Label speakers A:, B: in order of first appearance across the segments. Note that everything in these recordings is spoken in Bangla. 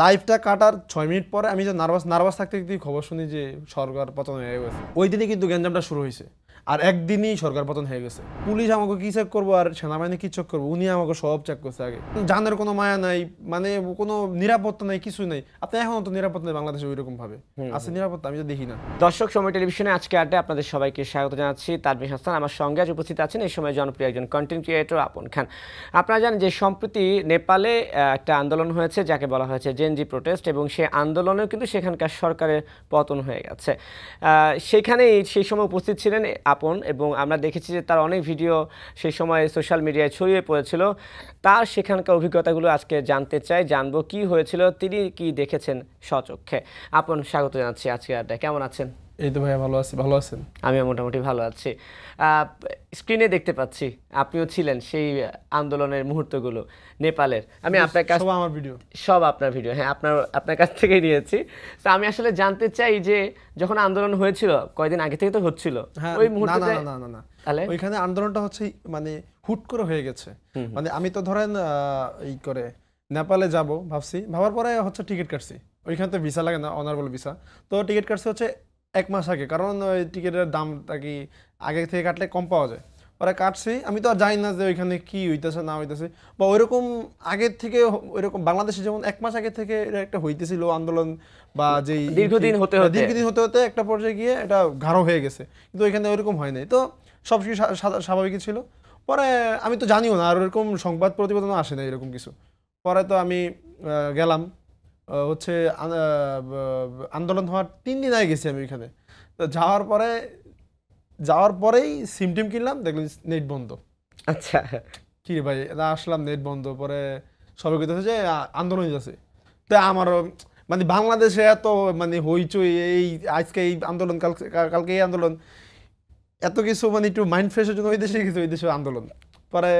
A: লাইভটা কাটার ৬ মিনিট পরে আমি যে নার্ভাস থাকতে খবর শুনি যে সরকার পতন হয়ে গেছে। ওই দিনই কিন্তু গ্যাঞ্জামটা শুরু হয়েছে। আর একদিনই সরকার পতন হয়ে গেছে। পুলিশ আমাকে কি চেক করবো আর সেনাবাহিনী কি চেক করবো, উনি আমাকে সব চেক করছে আগে। জানের কোনো মায়া নাই, মানে কোনো নিরাপত্তা নাই, কিছু নেই। আপনি এখনো তো নিরাপত্তা নেই বাংলাদেশে ওইরকম ভাবে আছে নিরাপত্তা, আমি তো দেখি না।
B: দর্শক, সময় টেলিভিশনে আজকে আড্ডায় আপনাদের সবাইকে স্বাগত জানাচ্ছি। তানভীর হাসান আমার সঙ্গে আজ উপস্থিত আছেন এই সময় জনপ্রিয় একজন কন্টেন্ট ক্রিয়েটর আপন খান। আপনারা জানেন যে সম্প্রতি নেপালে একটা আন্দোলন হয়েছে যাকে বলা হয়েছে জেনজি প্রোটেস্ট, এবং সেই আন্দোলনেও কিন্তু সেখানকার সরকারের পতন হয়ে গেছে। সেখানেই সেই সময় উপস্থিত ছিলেন আপন, এবং আমরা দেখেছি যে তার অনেক ভিডিও সেই সময় সোশ্যাল মিডিয়ায় ছড়িয়ে পড়েছিল। তার সেখানকার অভিজ্ঞতাগুলো আজকে জানতে চাই, জানবো কি হয়েছিল, তিনি কি দেখেছেন স্বচক্ষে। আপন, স্বাগত জানাচ্ছি আজকে আড্ডায়। কেমন আছেন?
A: এই তো ভাইয়া ভালো আছি, ভালো আছেন?
B: আমিও মোটামুটি ভালো আছি। স্ক্রিনে দেখতে পাচ্ছি আপনিও ছিলেন সেই আন্দোলনের মুহূর্তগুলো নেপালের। আমি আপনার কাছ
A: সব আমার ভিডিও,
B: সব আপনার ভিডিও, হ্যাঁ, আপনার কাছ থেকেই নিয়েছি। তো আমি আসলে জানতে চাই যে যখন আন্দোলন হয়েছিল কয়দিন আগে থেকে তো হচ্ছিল,
A: হ্যাঁ।
B: ওই
A: না
B: মুহূর্তে
A: না না না না,
B: তাহলে
A: ওইখানে আন্দোলনটা হচ্ছে মানে হুট করে হয়ে গেছে। মানে আমি তো ধরেন এই করে নেপালে যাব ভাবছি, ভাবার পরে হচ্ছে টিকিট কাটছি। ওইখানে তো ভিসা লাগে না, অনারেবল ভিসা। তো টিকিট কাটছি হচ্ছে 1 মাস আগে, কারণ ওই টিকিটের দামটা কি আগে থেকে কাটলে কম পাওয়া যায়। পরে কাটছি, আমি তো আর জানি না যে ওইখানে কি হইতেছে না হইতেছে, বা ওইরকম আগের থেকে ওইরকম বাংলাদেশে যেমন 1 মাস আগে থেকে এটা একটা হইতেছিল আন্দোলন, বা যেই
B: দীর্ঘদিন হতে হতে
A: দীর্ঘদিন হতে হতে একটা পর্যায়ে গিয়ে এটা গাঢ় হয়ে গেছে। কিন্তু ওইখানে ওইরকম হয় নাই, তো সব কিছু স্বাভাবিকই ছিল। পরে আমি তো জানিও না, আর ওরকম সংবাদ প্রতিবেদনও আসে না এরকম কিছু। পরে তো আমি গেলাম, হচ্ছে আন্দোলন হওয়ার 3 দিন আগে গেছি আমি ওইখানে। তো যাওয়ার পরেই সিম টিম কিনলাম, দেখলাম নেট বন্ধ।
B: আচ্ছা,
A: কি রে ভাই, এটা আসলাম নেট বন্ধ। পরে সবাই কইতেছে যে আন্দোলন হইতেছে। তো আমারও মানে বাংলাদেশে এত মানে হইচই, এই আজকে এই আন্দোলন, কালকে এই আন্দোলন, এত কিছু, মানে একটু মাইন্ড ফ্রেশের জন্য ওই দেশে গেছে, ওই দেশে আন্দোলন। পরে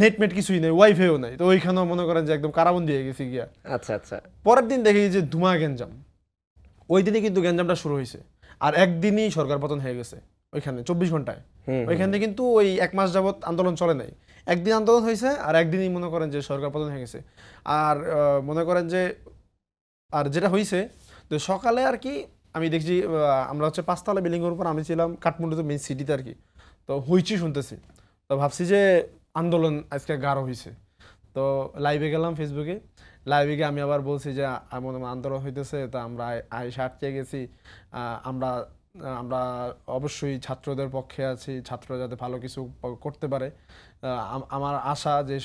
A: নেট কিছুই নেই, ওয়াইফাইও নাই, তো ওইখানেও মনে করেন যে একদম কারাবন্দি হয়ে গেছি গিয়া।
B: আচ্ছা, আচ্ছা।
A: পরের দিন দেখি যে ধুমা গ্যাঞ্জাম। ওই দিনই কিন্তু গ্যাঞ্জামটা শুরু হয়েছে। আর একদিনই সরকার পতন হয়ে গেছে ওইখানে 24 ঘন্টায়। ওইখানে কিন্তু ওই 1 মাস যাবত আন্দোলন চলে নাই, একদিন আন্দোলন হয়েছে আর একদিনই মনে করেন যে সরকার পতন হয়ে গেছে। আর মনে করেন যে আর যেটা হয়েছে, তো সকালে আর কি আমি দেখছি, আমরা হচ্ছে 5 তলা বিল্ডিংয়ের উপর, আমি ছিলাম কাঠমান্ডুতে মেইন সিটিতে আর কি। তো হইচই শুনতেছি, তো ভাবছি যে আন্দোলন আজকে গাঢ় হয়েছে। তো লাইভে গেলাম, ফেসবুকে লাইভে গিয়ে আমি আবার বলছি যে এমন এমন আন্দোলন হইতেছে, তো আমরা আইসা আটকে গেছি। আমরা আমরা অবশ্যই ছাত্রদের পক্ষে আছি, ছাত্ররা যাতে ভালো কিছু করতে পারে। আমার আশা যে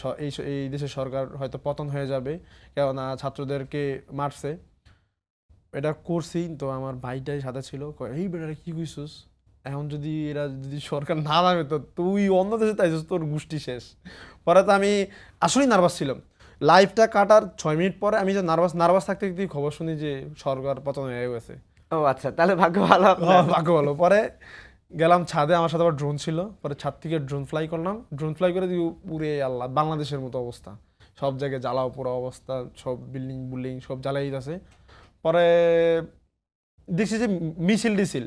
A: এই দেশের সরকার হয়তো পতন হয়ে যাবে, কেননা ছাত্রদেরকে মারছে। এটা করছি, তো আমার ভাইটাই সাথে ছিল, এই বেটারে কি কইছিস, এখন যদি এরা যদি সরকার না নামে তো তুই অন্য দেশে তাইছিস, তোর গোষ্ঠী শেষ। পরে তো আমি আসলেই নার্ভাস ছিলাম। লাইভটা কাটার 6 মিনিট পরে আমি যে নার্ভাস থাকতে খবর শুনি যে সরকার পতন হয়ে গেছে।
B: ও আচ্ছা, তাহলে ভাগ্য ভালো আপনার।
A: ভাগ্য ভালো। পরে গেলাম ছাদে, আমার সাথে আবার ড্রোন ছিল। পরে ছাদ থেকে ড্রোন ফ্লাই করলাম, ড্রোন ফ্লাই করে দিয়ে পুরে আল্লাহ, বাংলাদেশের মতো অবস্থা, সব জায়গায় জ্বালাও পুরো অবস্থা, সব বিল্ডিং সব জ্বালাই আছে। পরে দেখছি যে মিছিল,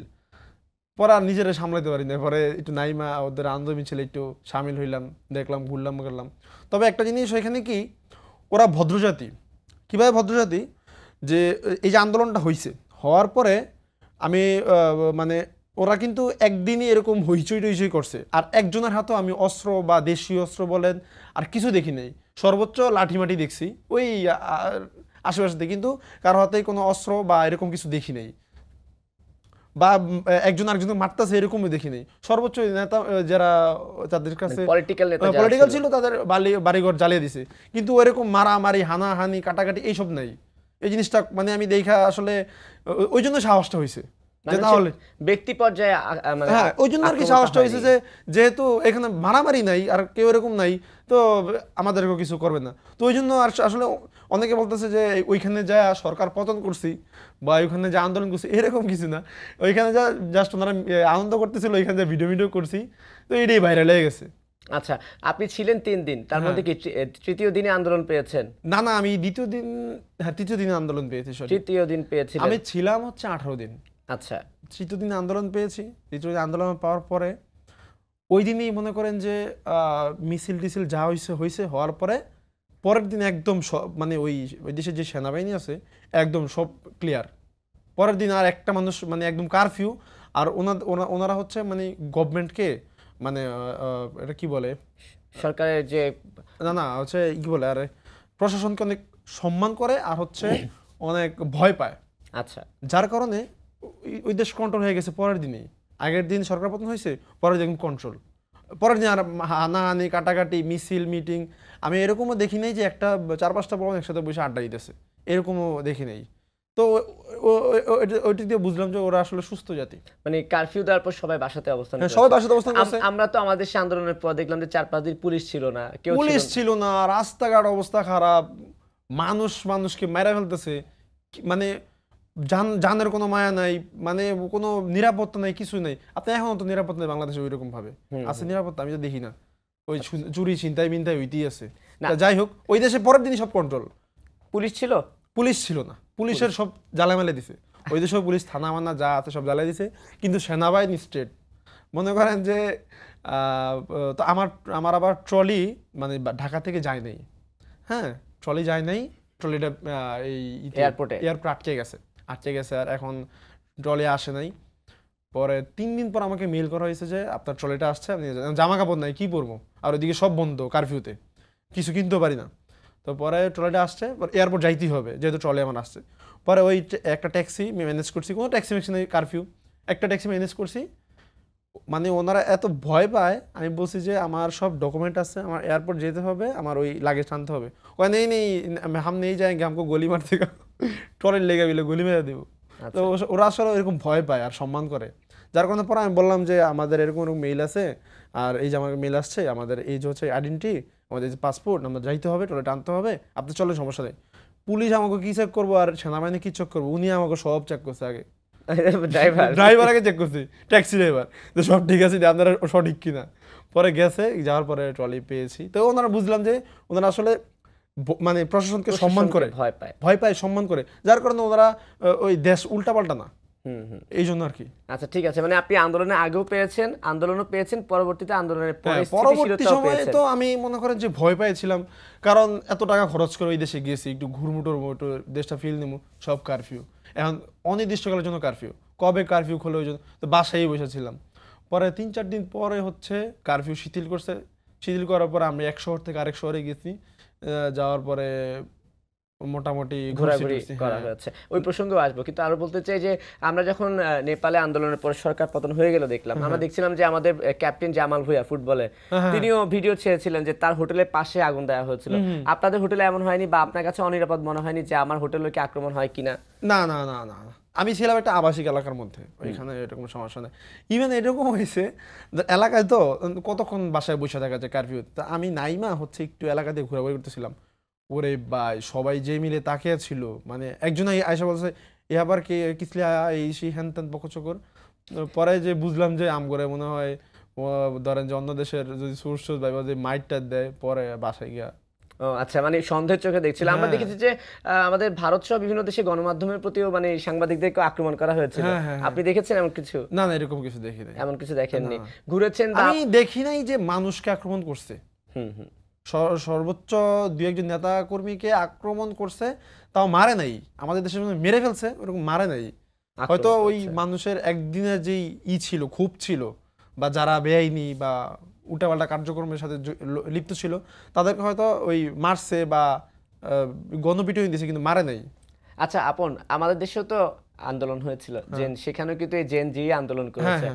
A: পরে আর নিজেরা সামলাইতে পারি না। পরে একটু নাইমা ওদের আনন্দ মিছিলে একটু সামিল হইলাম, দেখলাম, ঘুরলাম গেলাম। তবে একটা জিনিস ওইখানে কি, ওরা ভদ্রজাতি। কীভাবে ভদ্রজাতি, যে এই যে আন্দোলনটা হয়েছে, হওয়ার পরে আমি মানে ওরা কিন্তু একদিনই এরকম হইচই করছে। আর একজনের হাতেও আমি অস্ত্র বা দেশীয় অস্ত্র বলেন আর কিছু দেখি নাই, সর্বোচ্চ লাঠিমাটি দেখছি ওই আশেপাশে, কিন্তু কারো হাতেই কোনো অস্ত্র বা এরকম কিছু দেখি নাই, বা একজন আরেকজনকে মারতেছে এরকমই দেখি নাই। সর্বোচ্চ নেতা যারা তাদের কাছে পলিটিক্যাল ছিল, তাদের বাড়িঘর জ্বালিয়ে দিছে, কিন্তু ওইরকম মারামারি, হানাহানি, কাটাকাটি এইসব নাই। এই জিনিসটা মানে আমি দেখা আসলে ওই জন্য সাহসটা হয়েছে, তাহলে
B: ব্যক্তি পর্যায়ে মানে
A: হ্যাঁ, ওই জন্য আর কি সাহসটা হয়েছে যে যেহেতু এখানে মারামারি নাই আর কেউ এরকম নাই, তো আমাদেরকেও কিছু করবে না। তো ওই জন্য আর আসলে অনেকে বলতেছে যে ওইখানে যা সরকার পতন করছি বা ওইখানে যা আন্দোলন করছি এরকম কিছু না। ওইখানে যা জাস্ট ওনারা আনন্দ করতেছিল, ওইখানে যা ভিডিও করছি, তো এটাই ভাইরাল হয়ে গেছে।
B: আচ্ছা, আপনি ছিলেন 3 দিন, তার মধ্যে কি তৃতীয় দিনে আন্দোলন পেয়েছেন?
A: না না, আমি তৃতীয় দিনে আন্দোলন পেয়েছি।
B: তৃতীয় দিন পেয়েছিলেন?
A: আমি ছিলাম হচ্ছে 18 দিন।
B: আচ্ছা,
A: তৃতীয় দিনে আন্দোলন পেয়েছি। তৃতীয় দিন আন্দোলন পাওয়ার পরে ওই দিনই মনে করেন যে মিছিল যা হয়েছে হওয়ার পরে পরের দিন একদম মানে ওই ওই দেশের যে সেনাবাহিনী আছে একদম সব ক্লিয়ার। পরের দিন আর একটা মানুষ মানে একদম কারফিউ। আর ওনারা হচ্ছে মানে গভর্নমেন্টকে মানে এটা কি বলে,
B: সরকারের যে
A: না হচ্ছে কি বলে, আর প্রশাসনকে অনেক সম্মান করে আর হচ্ছে অনেক ভয় পায়।
B: আচ্ছা,
A: যার কারণে ওই দেশ কন্ট্রোল হয়ে গেছে পরের দিনেই। আগের দিন সরকার পতন হয়েছে, পরের দিন কন্ট্রোল, পরের দিন আর হানাহানি কাটাকাটি মিছিল মিটিং। আমি এরকমও দেখি নাই যে একটা 4-5টা বড় একসাথে বসে আড্ডা দিতেছে, এরকমও দেখি নাই। তো ওইটি দিয়ে বুঝলাম যে ওরা আসলে সুস্থ জাতি।
B: মানে কারফিউ দেওয়ার পর সবাই বাসাতে অবস্থান
A: হ্যাঁ,
B: করেছে।
A: সবাই বাসাতে অবস্থান করছে।
B: আমরা তো আমাদের দেশে আন্দোলনের পর দেখলাম যে 4-5 দিন পুলিশ ছিল না, কেউ
A: পুলিশ ছিল না, রাস্তাঘাট অবস্থা খারাপ, মানুষকে মেরে ফেলতেছে, মানে জানের কোনো মায়া নাই, মানে কোনো নিরাপত্তা নাই, কিছু নাই। আপনি এখনো তো নিরাপত্তা নেই বাংলাদেশে ওইরকম ভাবে আছে নিরাপত্তা, আমি তো দেখি না। ওই চুরি ছিনতাই মিনতাই হইতেই আছে। যাই হোক, ওই দেশে পরের দিনই সব কন্ট্রোল।
B: পুলিশ ছিল?
A: পুলিশ ছিল না, পুলিশের সব জ্বালামেলে দিছে ওই দেশেও। পুলিশ থানা মানা যা আছে সব জ্বালাই দিছে, কিন্তু সেনাবাহিনী স্টেট। মনে করেন যে তো আমার আবার ট্রলি মানে ঢাকা থেকে যায় নাই। হ্যাঁ, ট্রলি যায় নাই, ট্রলিটা এই
B: এয়ারপোর্টে
A: আটকে গেছে আর এখন ট্রলি আসে নাই। পরে 3 দিন পর আমাকে মেল করা হয়েছে যে আপনার ট্রলিটা আসছে, আপনি জামা কাপড় নাই কি পরবো, আর ওইদিকে সব বন্ধ কারফিউতে, কিছু কিনতেও পারি না। তো পরে ট্রলিটা আসছে, এয়ারপোর্ট যাইতেই হবে যেহেতু ট্রলি আমার আসছে। পরে ওই একটা ট্যাক্সি ম্যানেজ করছি, কোনো ট্যাক্সি ম্যাক্সি নেই, কারফিউ, একটা ট্যাক্সি ম্যানেজ করছি। মানে ওনারা এত ভয় পায়, আমি বলছি যে আমার সব ডকুমেন্ট আছে, আমার এয়ারপোর্ট যেতে হবে, আমার ওই লাগেজ আনতে হবে। ওই নেই হাম নেই যাएंगे, हमको गोली मार देगा, ট্রলি লেগে বিলে গুলি মেরে দেবো। তো ওরা আসলে এরকম ভয় পায় আর সম্মান করে। যার কারণে পরে আমি বললাম যে আমাদের এরকম মেইল আছে, আর এই যে আমার মেইল আসছে, আমাদের এই যে হচ্ছে আইডেন্টি, আমাদের যে পাসপোর্ট, আমরা যাইতে হবে, ট্রলিটা আনতে হবে, আপনি চলেন, সমস্যা নেই। পুলিশ আমাকে কি চেক করবো আর সেনাবাহিনী কি চেক করবো, উনি আমাকে সব চেক করছে আগে। ড্রাইভার আগে চেক করছি, ট্যাক্সি ড্রাইভার, যে সব ঠিক আছে, আপনারা সঠিক কিনা। পরে গেছে, যাওয়ার পরে ট্রলি পেয়েছি। তো ওনারা বুঝলাম যে ওনারা আসলে মানে প্রশাসনকে সম্মান করে, ভয় পায় সম্মান করে, যার কারণে ওনারা ওই দেশ উল্টাপাল্টা না, এই জন্য আর কি।
B: আচ্ছা, ঠিক আছে, মানে আপনি আন্দোলনে আগেও পেয়েছেন, আন্দোলনও পেয়েছেন, পরবর্তীতে আন্দোলনের
A: পরবর্তী সময়ে তো আমি মনে করেন যে ভয় পেয়েছিলাম, কারণ এত টাকা খরচ করে ওই দেশে গিয়েছি, একটু ঘুরমুটোর মতো দেশটা ফিল নেবো, সব কারফিউ, এখন অনির্দিষ্টকালের জন্য কারফিউ, কবে কারফিউ খোলে ওই জন্য, তো বাসায় বসেছিলাম। পরে 3-4 দিন পরে হচ্ছে কারফিউ শিথিল করছে, শিথিল করার পরে আমি এক শহর থেকে আরেক শহরে গেছি, যাওয়ার পরে মোটামুটি
B: ঘোরাঘুরি করা হয়েছে, ওই প্রসঙ্গেও আসবো। কিন্তু আরো বলতে চাই যে আমরা যখন নেপালে আন্দোলনের পর সরকার পতন হয়ে গেল দেখলাম, আমরা দেখছিলাম যে আমাদের ক্যাপ্টেন জামাল ভুঁইয়া ফুটবলে, তিনিও ভিডিও ছেড়েছিলেন যে তার হোটেলের পাশে আগুন দেওয়া হয়েছিল। আপনাদের হোটেলে এমন হয়নি বা আপনার কাছে অনিরাপদ মনে হয়নি যে আমার হোটেলে কি আক্রমণ হয় কিনা?
A: না না না না, আমি ছিলাম একটা আবাসিক এলাকার মধ্যে, ওইখানে এরকম সমস্যা নেই। ইভেন এরকম হয়েছে এলাকায় তো কতক্ষণ বাসায় বসে থাকা যায় কারফিউ, তা আমি নাইমা হচ্ছে একটু এলাকাতে ঘোরাঘুরি করতেছিলাম, ওরে ভাই সবাই যে মিলে তাকিয়ে ছিল, মানে একজন আয়সা বলছে এ আবার কে কিসলে এই সেই হ্যান ত্যান বকচকর। পরে যে বুঝলাম যে আম করে মনে হয় ধরেন যে অন্য দেশের যদি সোর্স ভাই যে মাইটটা দেয়, পরে বাসায় গিয়া।
B: ও আচ্ছা, মানে সন্দেহের চোখে দেখছিলাম। আমরা দেখেছি যে আমাদের ভারত সহ বিভিন্ন দেশে গণমাধ্যমের প্রতিও মানে সাংবাদিকদেরকে আক্রমণ করা হয়েছিল, আপনি দেখেছেন এমন কিছু?
A: না না, এরকম কিছু দেখি নাই।
B: এমন কিছু দেখেননি? ঘুরেছেন?
A: আমি দেখি নাই যে মানুষকে আক্রমণ করছে। সর্বোচ্চ 2-1 নেতা কর্মীকে আক্রমণ করছে, তাও মারে নাই। আমাদের দেশের মধ্যে মেরে ফেলছে, ওরকম মারে নাই। হয়তো ওই মানুষের একদিনের যেই ছিল, খুব ছিল, বা যারা বেআইনি বা উল্টাপাল্টা কার্যক্রমের সাথে লিপ্ত ছিল, তাদেরকে হয়তো ওই মারছে বা গণপিটুনি দিয়েছে, কিন্তু মারে নাই।
B: আচ্ছা আপন, আমাদের দেশেও তো আন্দোলন হয়েছিল, সেখানেও কিন্তু এই জেন জি আন্দোলন করেছে,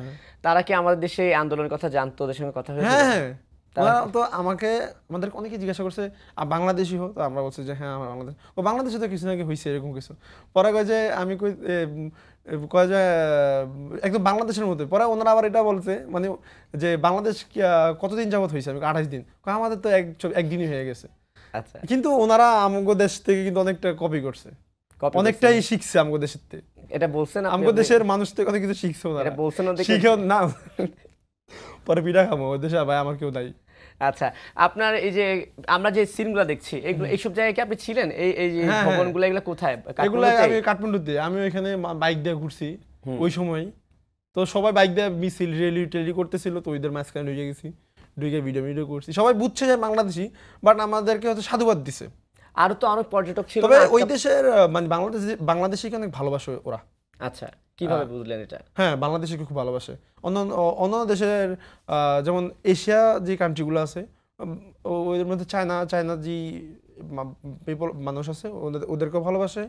B: তারা কি আমাদের দেশে এই আন্দোলনের কথা জানতো, ওদের সঙ্গে কথা হয়েছিল?
A: হ্যাঁ, তো আমাদের অনেকে জিজ্ঞাসা করছে বাংলাদেশি হো, তো আমরা বলছি যে হ্যাঁ আমরা বাংলাদেশ। ও বাংলাদেশে তো কিছু নাকি হয়েছে এরকম কিছু। পরে কয় যে আমি কয় যে একদম বাংলাদেশের মধ্যে। পরে ওনারা আবার এটা বলছে মানে যে বাংলাদেশ কতদিন যাবত হয়েছে, আমি 28 দিন। আমাদের তো একদিনই হয়ে গেছে।
B: আচ্ছা,
A: কিন্তু ওনারা আমাদের দেশ থেকে কিন্তু অনেকটা কপি করছে, অনেকটাই শিখছে আমাদের দেশের থেকে।
B: এটা বলছেন
A: আমাদের দেশের মানুষ থেকে অনেক কিছু শিখছে ওনারা।
B: এটা বলছেন
A: শিখেও না, পরে পিঠা খাবো ওই দেশে, ভাই আমার কেউ নাই।
B: আচ্ছা, আপনার এই যে আমরা যে সিনগুলো দেখছি, এগুলো এইসব জায়গায় কি আপনি ছিলেন? এই যে ভবনগুলো এগুলো কোথায়?
A: এগুলো আমি কাঠমান্ডুতে, আমি ওইখানে বাইক দিয়ে ঘুরছি ওই সময়। তো সবাই বাইক দিয়ে মিছিল রেলি করতেছিল, তো ওইদের মাঝখানে ঢুকে গেছি, ঢুকে ভিডিও করছি, সবাই বুঝছে যে বাংলাদেশি, বাট আমাদেরকে হয়তো সাধুবাদ দিছে।
B: আরো তো অনেক পর্যটক ছিল
A: তবে
B: না
A: ওই দেশের মানে বাংলাদেশিকে অনেক ভালোবাসে ওরা।
B: আচ্ছা, কিভাবে বুঝলেন এটা?
A: হ্যাঁ, বাংলাদেশিকে খুব ভালোবাসে। অন্য দেশের যেমন এশিয়া যে কান্ট্রিগুলো আছে, ওদের মধ্যে চায়না যে মানুষ আছে, ওদেরকেও ভালোবাসে,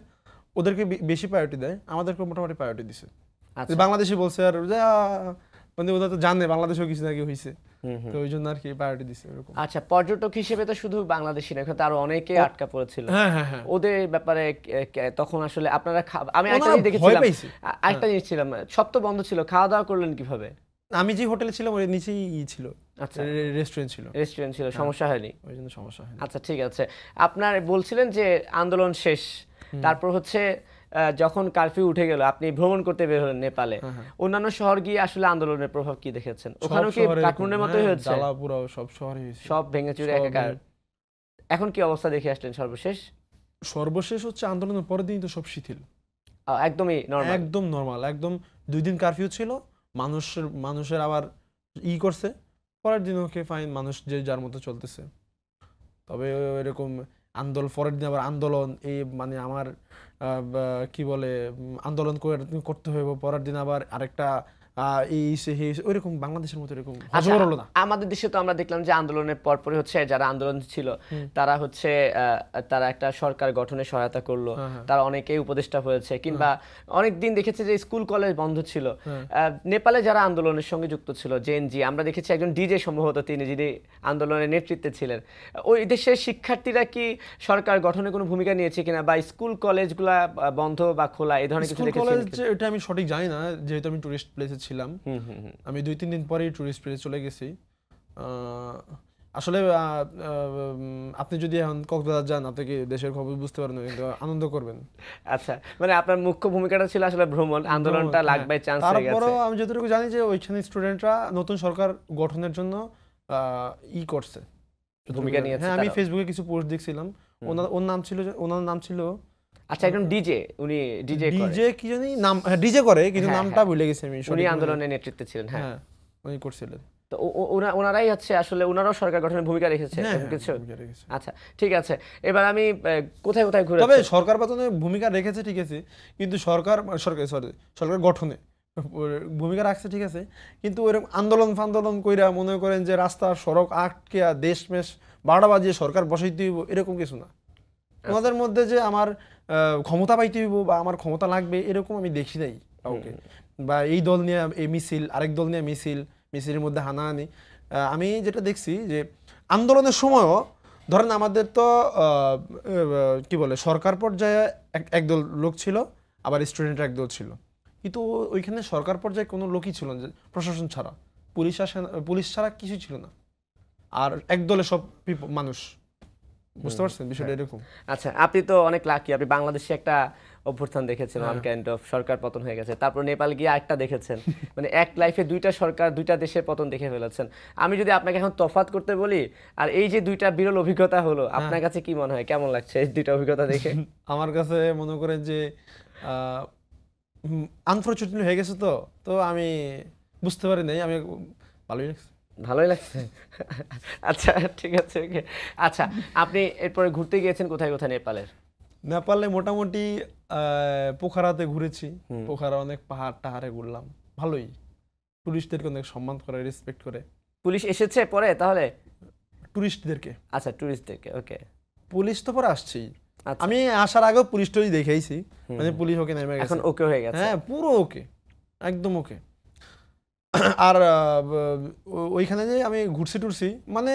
A: ওদেরকে বেশি প্রায়োরিটি দেয়, আমাদেরকে মোটামুটি প্রায়োরিটি দিছে।
B: আচ্ছা।
A: বাংলাদেশি বলছে আর মানে ওরা তো জানে বাংলাদেশেও কিছু না কি হয়েছে, তো ওই জন্য আর কি প্রায়োরিটি দিছে এরকম।
B: আচ্ছা, পর্যটক হিসেবে তো শুধু বাংলাদেশি না, এখানে তো আরো অনেকে আটকা পড়েছিল।
A: হ্যাঁ হ্যাঁ হ্যাঁ,
B: ওদের ব্যাপারে তখন আসলে আপনারা আমি একটা
A: ওনারা
B: জিনিস
A: ভয়
B: দেখেছিলাম,
A: পাইছে।
B: আরেকটা জিনিস ছিলাম, সব তো বন্ধ ছিল, খাওয়া দাওয়া করলেন কিভাবে?
A: আমি যে হোটেলে ছিলাম ওর নিচেই ছিল,
B: আচ্ছা,
A: রেস্টুরেন্ট ছিল,
B: রেস্টুরেন্ট ছিল, সমস্যা হয়নি?
A: ওই জন্য সমস্যা হয়নি।
B: আচ্ছা, ঠিক আছে। আপনার বলছিলেন যে আন্দোলন শেষ, তারপর হচ্ছে যখন কারফিউ উঠে গেল আপনি ভ্রমণ করতে বের হলেন নেপালে, অন্যান্য শহর গিয়ে আসলে আন্দোলনের প্রভাব কি দেখেছেন? ওখানেও কি কাঠমান্ডুর মতোই হয়েছে?
A: জ্বালাপুরা সব শহরে হয়েছে,
B: সব ভেঙে চুরে একাকার। এখন কি অবস্থা দেখে আসলেন সর্বশেষ?
A: সর্বশেষ হচ্ছে আন্দোলনের পরের দিনই তো সব শিথিল,
B: একদমই নরমাল,
A: একদম নরমাল, একদম 2 দিন কারফিউ ছিল, মানুষের আবার করছে, পরের দিন ওকে ফাইন, মানুষ যে যার মতো চলতেছে। তবে এরকম পরের দিন আবার আন্দোলন, এই মানে আমার কি বলে আন্দোলন করতে হবে, পরের দিন আবার আরেকটা ওইরকম বাংলাদেশের মতো এরকম হজবর হলো না।
B: আমাদের দেশে তো আমরা দেখলাম যে আন্দোলনের পরপরই হচ্ছে যারা আন্দোলন ছিল তারা হচ্ছে তারা একটা সরকার গঠনে সহায়তা করলো, তারা অনেকেই উপদেষ্টা হয়েছে, কিংবা অনেক দিন দেখেছে যে স্কুল কলেজ বন্ধ ছিল। নেপালে যারা আন্দোলনের সঙ্গে যুক্ত ছিল, জেএনজি, আমরা দেখেছি একজন ডিজে সম্ভবত যিনি আন্দোলনের নেতৃত্বে ছিলেন। ওই দেশের শিক্ষার্থীরা কি সরকার গঠনে কোনো ভূমিকা নিয়েছে কিনা, বা স্কুল কলেজগুলা বন্ধ বা খোলা এই ধরনের কিছু দেখেছেন?
A: এটা আমি সঠিক জানি না, যেহেতু আমি টুরিস্ট প্লেসে ছিলাম। আমি 2-3 দিন পরেই টুরিস্ট প্লেসে চলে গেছি। আসলে আপনি যদি এখন কক্সবাজার যান, আপনি কি দেশের খবর বুঝতে পারবেন, কিন্তু আনন্দ করবেন।
B: আচ্ছা, মানে আপনার মুখ্য ভূমিকাটা ছিল আসলে ভ্রমণ, আন্দোলনটা লাগবে চান্স হয়ে গেছে।
A: তারপরও আমি যতটুকু জানি যে ওইখানে স্টুডেন্টরা নতুন সরকার গঠনের জন্য করছে,
B: ভূমিকা নিয়েছে।
A: হ্যাঁ, আমি ফেসবুকে কিছু পোস্ট দেখছিলাম, ওনার নাম ছিল
B: আচ্ছা, একজন ডিজে, উনি ডিজে
A: কি জানি নাম, ডিজে করে, কিন্তু নামটা ভুলে গেছি আমি।
B: উনি আন্দোলনের নেতৃত্বে ছিলেন। হ্যাঁ,
A: উনি করছিলেন।
B: তো ওনারাই হচ্ছে আসলে ওনারাও সরকার গঠনের ভূমিকা রেখেছে কিছু। আচ্ছা, ঠিক আছে। এবার আমি কোথায় কোথায় ঘুরে,
A: তবে সরকার গঠনে ভূমিকা রেখেছে ঠিক আছে, কিন্তু সরকার গঠনে ভূমিকা রাখছে ঠিক আছে, কিন্তু ওইরকম আন্দোলন কইরা মনে করেন যে রাস্তা সড়ক আটকে দেশ মেশ 12টা বাজিয়ে সরকার বসাইতে হইব, এরকম কিছু না। ওনাদের মধ্যে যে আমার ক্ষমতা পাইতে হইব বা আমার ক্ষমতা লাগবে, এরকম আমি দেখি নাই কাউকে। বা এই দল নিয়ে এই মিছিল, আরেক দল নিয়ে মিছিলের মধ্যে হানাহানি। আমি যেটা দেখছি যে আন্দোলনের সময়ও ধরেন আমাদের তো কি বলে সরকার পর্যায়ে একদল লোক ছিল, আবার স্টুডেন্ট একদল ছিল, কিন্তু ওইখানে সরকার পর্যায়ে কোনো লোকই ছিল না, প্রশাসন ছাড়া, পুলিশ ছাড়া কিছুই ছিল না, আর একদলে সব মানুষ। বুঝতে পারছেন বিষয়টা এরকম।
B: আচ্ছা, আপনি তো অনেক লাকি, আপনি বাংলাদেশে একটা অভ্যুত্থান দেখেছেন, ওয়ান কাইন্ড অফ সরকার পতন হয়ে গেছে, তারপর নেপাল গিয়ে আরেকটা দেখেছেন, মানে এক লাইফে 2টা সরকার 2টা দেশের পতন দেখে ফেলেছেন। আমি যদি আপনাকে এখন তফাৎ করতে বলি, আর এই যে 2টা বিরল অভিজ্ঞতা হলো, আপনার কাছে কি মনে হয়, কেমন লাগছে এই 2টা অভিজ্ঞতা দেখে?
A: আমার কাছে মনে করেন যে আনফরচুনেটলি হয়ে গেছে, তো আমি বুঝতে পারি নাই, আমি ভালোই লাগছে।
B: আচ্ছা, ঠিক আছে, ওকে। আচ্ছা, আপনি এরপরে ঘুরতে গিয়েছেন কোথায় কোথায়
A: নেপালে? মোটামুটি পোখারাতে ঘুরেছি, পোখারা অনেক পাহাড়ে ঘুরলাম, ভালোই। টুরিস্টদেরকে অনেক সম্মান করে, রেসপেক্ট করে।
B: পুলিশ এসেছে পরে তাহলে?
A: টুরিস্টদেরকে?
B: আচ্ছা, টুরিস্টদেরকে, ওকে।
A: পুলিশ তো পরে আসছেই, আমি আসার আগেও পুলিশ টুলিশ দেখাইছি, মানে পুলিশ ওকে নেমে গেছে,
B: এখন ওকে হয়ে গেছে।
A: হ্যাঁ, পুরো ওকে, একদম ওকে। আর ওইখানে যে আমি ঘুরছি টুরছি, মানে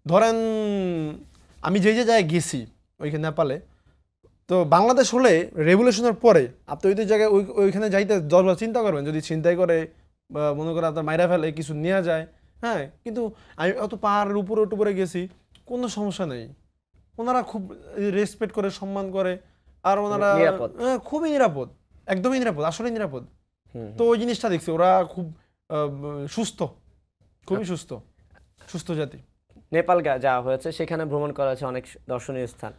A: ধরেন আমি যে জায়গায় গেছি ওইখানে নেপালে, তো বাংলাদেশ হলে রেভলিউশনের পরে আপনি ওই জায়গায় ওইখানে যাইতে 10 বার চিন্তা করবেন, যদি চিন্তাই করে মনে করে আপনার মাইরা ফেলে কিছু নেওয়া যায়, হ্যাঁ, কিন্তু আমি অত পাহাড়ের উপরে গেছি, কোনো সমস্যা নেই, ওনারা খুব রেসপেক্ট করে, সম্মান করে, আর ওনারা খুবই নিরাপদ, একদমই নিরাপদ, আসলে নিরাপদ। তো ওই জিনিসটা দেখছি, ওরা খুব সুস্থ, খুবই সুস্থ জাতি।
B: নেপাল যাওয়া হয়েছে, সেখানে ভ্রমণ করা হয়েছে, অনেক দর্শনীয় স্থান,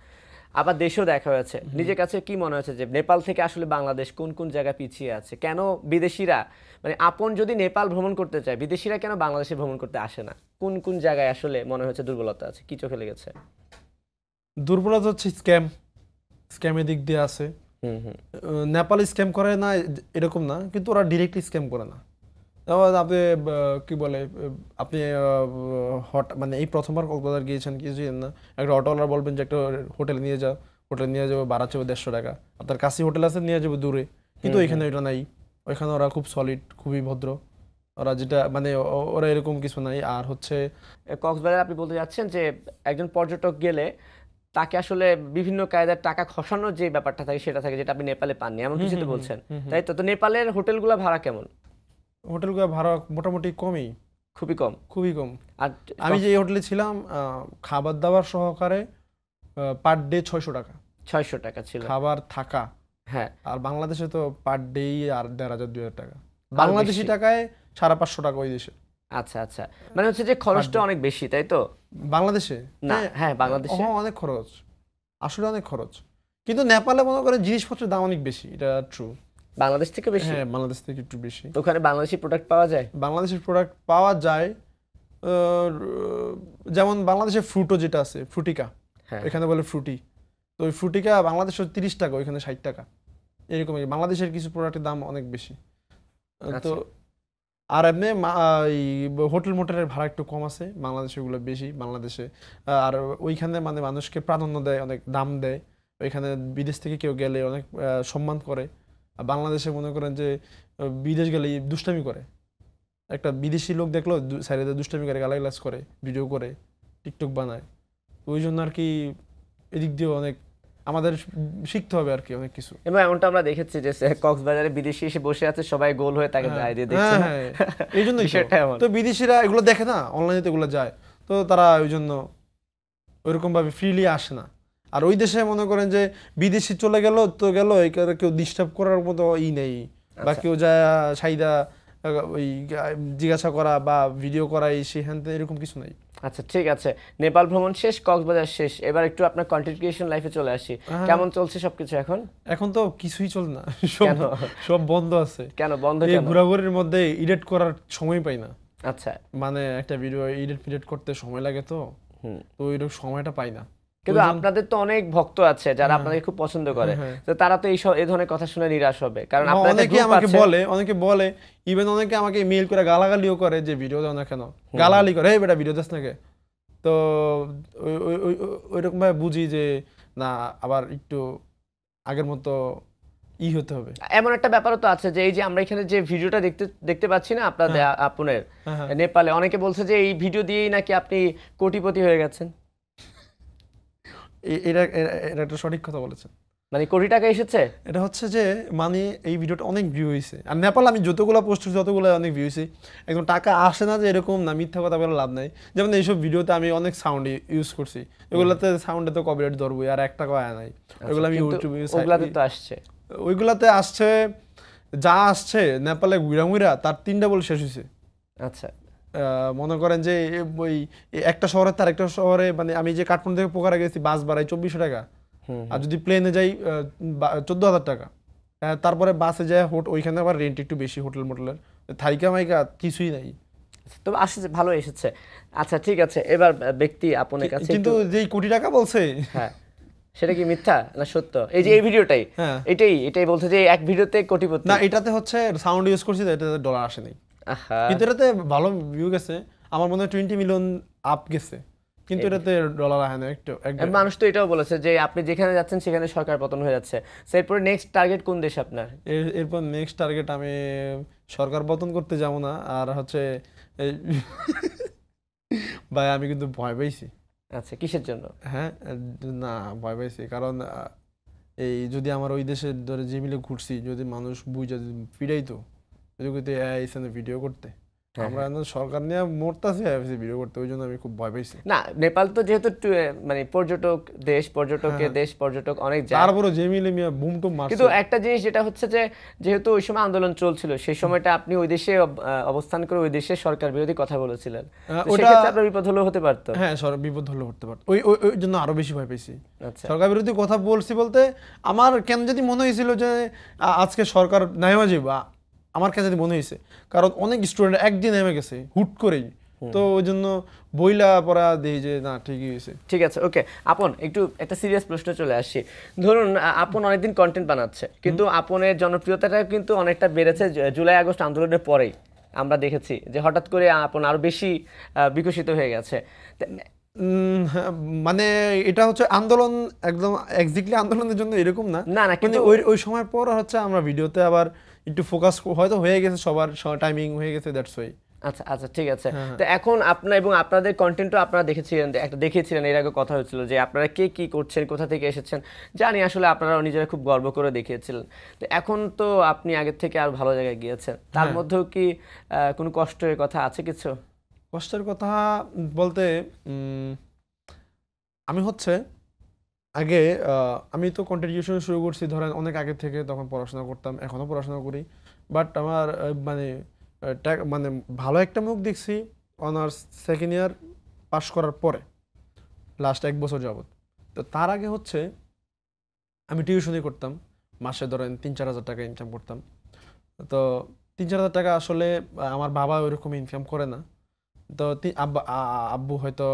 B: আবার দেশেও দেখা হয়েছে। নিজের কাছে কি মনে হচ্ছে যে নেপাল থেকে আসলে বাংলাদেশ কোন কোন জায়গায় পিছিয়ে আছে? কেন বিদেশিরা, মানে আপন যদি নেপাল ভ্রমণ করতে চায়, বিদেশিরা কেন বাংলাদেশে ভ্রমণ করতে আসে না? কোন কোন জায়গায় আসলে মনে হচ্ছে দুর্বলতা আছে, কি চোখে লেগেছে?
A: দুর্বলতা হচ্ছে স্ক্যামের দিক দিয়ে আছে। নেপাল স্ক্যাম করে না এরকম না, কিন্তু ওরা ডিরেক্টলি স্ক্যাম করে না। যেমন আপনি কি বলে আপনি মানে এই প্রথমবার কক্সবাজার গিয়েছেন কিছু না, একটা অটোওয়ালা বলবেন যে একটা হোটেলে নিয়ে যাবো, ভাড়া চাবো 150 টাকা, আপনার কাছে হোটেল আছে নিয়ে যাবো দূরে, কিন্তু এখানে এটা নাই। ওইখানে ওরা খুব সলিড, খুবই ভদ্র, ওরা যেটা মানে ওরা এরকম কিছু নাই। আর হচ্ছে
B: কক্সবাজারে আপনি বলতে যাচ্ছেন যে একজন পর্যটক গেলে তাকে আসলে বিভিন্ন কায়দার টাকা খসানোর যে ব্যাপারটা থাকে সেটা থাকে, যেটা আপনি নেপালে পাননি, এমন কিছু তো বলছেন, তাই তো? তো নেপালের হোটেলগুলো ভাড়া কেমন?
A: হোটেলগুলো ভাড়া মোটামুটি কমই, খুবই কম।
B: আর
A: আমি যে হোটেলে ছিলাম খাবার দাবার সহকারে পার ডে 600 টাকা,
B: 600 টাকা ছিল
A: খাবার থাকা।
B: হ্যাঁ,
A: আর বাংলাদেশে তো পার ডে আর 1500-2000 টাকা, বাংলাদেশি টাকায় 550 টাকা ওই দেশে।
B: আচ্ছা আচ্ছা, মানে হচ্ছে যে খরচটা অনেক বেশি, তাই তো?
A: বাংলাদেশে
B: না, হ্যাঁ বাংলাদেশে
A: অনেক খরচ, আসলে অনেক খরচ। কিন্তু নেপালে মনে করেন জিনিসপত্রের দাম অনেক বেশি, এটা ট্রু।
B: বাংলাদেশ থেকে বেশি?
A: হ্যাঁ, বাংলাদেশ থেকে একটু বেশি।
B: তো ওখানে বাংলাদেশি প্রোডাক্ট পাওয়া যায়?
A: বাংলাদেশের প্রোডাক্ট পাওয়া যায়, যেমন বাংলাদেশের ফ্রুটো যেটা আছে, ফ্রুটিকা, এখানে বলে ফ্রুটি, তো ওই ফ্রুটিকা বাংলাদেশে 30 টাকা, ওইখানে 60 টাকা, এরকমই। বাংলাদেশের কিছু প্রোডাক্টের দাম অনেক বেশি। তো আর এমনি হোটেল মোটেলের ভাড়া একটু কম আছে, বাংলাদেশে ওগুলো বেশি। বাংলাদেশে আর ওইখানে মানে মানুষকে প্রাধান্য দেয়, অনেক দাম দেয়। ওইখানে বিদেশ থেকে কেউ গেলে অনেক সম্মান করে। আর বাংলাদেশে মনে করেন যে বিদেশ গেলে দুষ্টামি করে, একটা বিদেশি লোক দেখলো সাইডে দুষ্টামি করে, গালাগালাজ করে, ভিডিও করে, টিকটক বানায়। ওই জন্য আর কি এদিক দিয়ে অনেক আমাদের শিখতে হবে আর কি অনেক কিছু।
B: এবং এমনটা আমরা দেখেছি যে কক্সবাজারে বিদেশি এসে বসে আছে, সবাই গোল হয়ে তাকে দাঁড় দিয়ে দেখছে।
A: এই জন্যই তো বিদেশিরা এগুলো দেখে না, অনলাইনে তো এগুলো যায়, তো তারা ওই জন্য ওইরকম ভাবে ফ্রিলি আসে না। আর ওই দেশে মনে করেন যে বিদেশি চলে গেল তো গেল, কেউ ডিস্টার্ব করার মতো নেই, বা কেউ যায় সাইদা ওই জিজ্ঞাসা করা বা ভিডিও করা সেখান থেকে এরকম কিছু নাই।
B: আচ্ছা ঠিক আছে, নেপাল ভ্রমণ শেষ, কক্সবাজার শেষ, এবার একটু আপনার কন্টেন্ট ক্রিয়েশন লাইফে চলে আসি। কেমন চলছে সবকিছু এখন?
A: এখন তো কিছুই চলে না, সব বন্ধ আছে।
B: কেন বন্ধ?
A: এই ঘোরাঘুরির মধ্যে এডিট করার সময় পাই না।
B: আচ্ছা,
A: মানে একটা ভিডিও এডিট করতে সময় লাগে, তো ওইরকম সময়টা পাই না।
B: কিন্তু আপনাদের তো অনেক ভক্ত আছে যারা আপনাকে খুব পছন্দ করে, তো তারা তো এই ধরনের কথা শুনে নিরাশ হবে, কারণ
A: অনেকে বলে ইভেন অনেকে আমাকে মেইল করে গালাগালিও করে যে ভিডিও দাও না কেন, গালাগালি করে, এই বেটা ভিডিও দাস নাকি। তো ওইরকম ভাবে বুঝি যে না, আবার একটু আগের মতো হতে হবে।
B: এমন একটা ব্যাপারও তো আছে যে এই যে আমরা এখানে যে ভিডিওটা দেখতে পাচ্ছি না আপনাদের আপনার নেপালে, অনেকে বলছে যে এই ভিডিও দিয়েই নাকি আপনি কোটিপতি হয়ে গেছেন।
A: এটা একটা সঠিক কথা বলেছেন,
B: মানে কোটি টাকা এসেছে।
A: এটা হচ্ছে যে মানে এই ভিডিওটা অনেক ভিউ হয়েছে, আর নেপাল আমি যতগুলো পোস্ট করছি ততগুলো অনেক ভিউ হয়েছে। একদম টাকা আসে না যে এরকম না, মিথ্যা কথা বলে লাভ নাই। যেমন এইসব ভিডিওতে আমি অনেক সাউন্ড ইউজ করছি, এগুলোতে সাউন্ডে তো কপিরাইট ধরবই, আর 1 টাকা আয় নাই। ওইগুলো আমি ইউটিউবে
B: তো আসছে,
A: ওইগুলাতে আসছে, যা আসছে নেপালে ঘুরা তার 3টা বল শেষ হয়েছে।
B: আচ্ছা,
A: মনে করেন যে ওই একটা শহরে তার একটা শহরে, মানে আমি যে কাঠমান্ডু থেকে পোখারা গেছি বাস ভাড়ায় 2400 টাকা, আর যদি প্লেনে যাই 14,000 টাকা। তারপরে বাসে যায় ওইখানে আবার রেন্ট একটু বেশি, হোটেল মোটেলের থাইকা মাইকা কিছুই নাই।
B: তো আসছে, ভালো এসেছে। আচ্ছা ঠিক আছে, এবার ব্যক্তি আপনার কাছে,
A: কিন্তু যেই কোটি টাকা বলছে,
B: হ্যাঁ সেটা কি মিথ্যা না সত্য? এই যে এই ভিডিওটাই, এটাই বলছে যে এক ভিডিওতে কোটিপতি
A: না, এটাতে হচ্ছে সাউন্ড ইউজ করছি, এটাতে ডলার আসে নাই, কিন্তু এটাতে ভালো ভিউ গেছে, আমার মনে হয় 20 মিলিয়ন আপ গেছে, কিন্তু এটাতে ডলার আসে না একটু।
B: মানুষ তো এটাও বলেছে যে আপনি যেখানে যাচ্ছেন সেখানে সরকার পতন হয়ে যাচ্ছে। এরপরে নেক্সট টার্গেট কোন দেশ আপনার?
A: এরপর নেক্সট টার্গেট আমি সরকার পতন করতে যাবো না, আর হচ্ছে ভাই আমি কিন্তু ভয় পাইছি।
B: আচ্ছা, কিসের জন্য?
A: হ্যাঁ না, ভয় পাইছি কারণ এই যদি আমার ওই দেশে ধরে যে মিলে ঘুরছি, যদি মানুষ বুঝে ফিরাইতো, যদি ভিডিও করতে, আমরা সরকার নিয়ে মরতাছি ভিডিও করতে, ওই জন্য আমি খুব ভয় পাইছি।
B: না, নেপাল তো যেহেতু মানে পর্যটক দেশ, পর্যটক অনেক যায়,
A: তারপরে যে মিলে বুম টুম মারছে।
B: কিন্তু একটা জিনিস যেটা হচ্ছে যে যেহেতু ওই সময় আন্দোলন চলছিল, সেই সময়টা আপনি ওই দেশে অবস্থান করে ওই দেশের সরকার বিরোধী কথা বলেছিলেন, সেক্ষেত্রে আপনার বিপদ হলেও হতে পারতো।
A: হ্যাঁ, বিপদ হলেও হতে পারতো, ওই জন্য আরো বেশি ভয় পাইছি। সরকার বিরোধী কথা বলছি বলতে আমার কেন যদি মনে হয়েছিল যে আজকে সরকার নেমে যাবে, আমার কাছে যদি মনে হয়েছে, কারণ অনেক স্টুডেন্ট একদিন নেমে গেছে হুট করেই, তো ওই জন্য বইলা পড়া দেখি যে না ঠিকই হয়েছে।
B: ঠিক আছে, ওকে আপন, একটু একটা সিরিয়াস প্রশ্ন চলে আসছি। ধরুন আপন অনেকদিন কন্টেন্ট বানাচ্ছে, কিন্তু আপনের জনপ্রিয়তাটা কিন্তু অনেকটা বেড়েছে জুলাই আগস্ট আন্দোলনের পরেই। আমরা দেখেছি যে হঠাৎ করে আপন আরো বেশি বিকশিত হয়ে গেছে।
A: হ্যাঁ, মানে এটা হচ্ছে আন্দোলন, একদম এক্স্যাক্টলি আন্দোলনের জন্য এরকম না,
B: না না, কিন্তু
A: মানে ওই ওই সময় পর হচ্ছে আমরা ভিডিওতে আবার একটু ফোকাস হয়তো হয়ে গেছে, সবার টাইমিং হয়ে গেছে, দ্যাটস ওয়াই।
B: আচ্ছা আচ্ছা, ঠিক আছে। তো এখন আপনার এবং আপনাদের কন্টেন্টও আপনারা দেখেছিলেন, একটা দেখিয়েছিলেন, এর আগে কথা হয়েছিল যে আপনারা কে কি করছেন, কোথা থেকে এসেছেন জানি, আসলে আপনারা নিজেরা খুব গর্ব করে দেখিয়েছিলেন। তো এখন তো আপনি আগের থেকে আর ভালো জায়গায় গিয়েছেন, তার মধ্যেও কি কোনো কষ্টের কথা আছে কিছু?
A: কষ্টের কথা বলতে আমি হচ্ছে আগে আমি তো কন্টেন্ট ক্রিয়েশন শুরু করছি ধরেন অনেক আগে থেকে, তখন পড়াশোনা করতাম, এখনও পড়াশোনা করি। বাট আমার মানে মানে ভালো একটা মুখ দেখছি অনার্স সেকেন্ড ইয়ার পাশ করার পরে, লাস্ট 1 বছর যাবত। তো তার আগে হচ্ছে আমি টিউশনই করতাম, মাসে ধরেন 3-4 হাজার টাকা ইনকাম করতাম। তো 3-4 হাজার টাকা আসলে আমার বাবা ওইরকম ইনকাম করে না। তো আব্বু হয়তো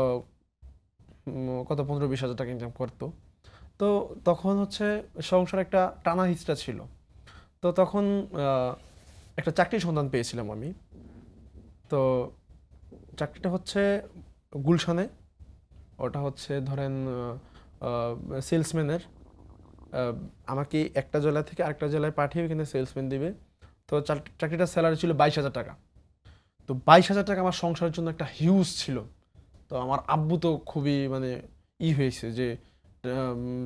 A: কত 15-20 হাজার টাকা ইনকাম করতো। তো তখন হচ্ছে সংসার একটা টানা হিচড়া ছিল। তো তখন একটা চাকরির সন্ধান পেয়েছিলাম আমি। তো চাকরিটা হচ্ছে গুলশানে, ওটা হচ্ছে ধরেন সেলসম্যানের। আমাকে একটা জেলা থেকে আরেকটা জেলায় পাঠিয়ে এখানে সেলসম্যান দিবে। তো চাকরিটার স্যালারি ছিল 22,000 টাকা। তো 22,000 টাকা আমার সংসারের জন্য একটা হিউজ ছিল। তো আমার আব্বু তো খুবই মানে হয়েছে যে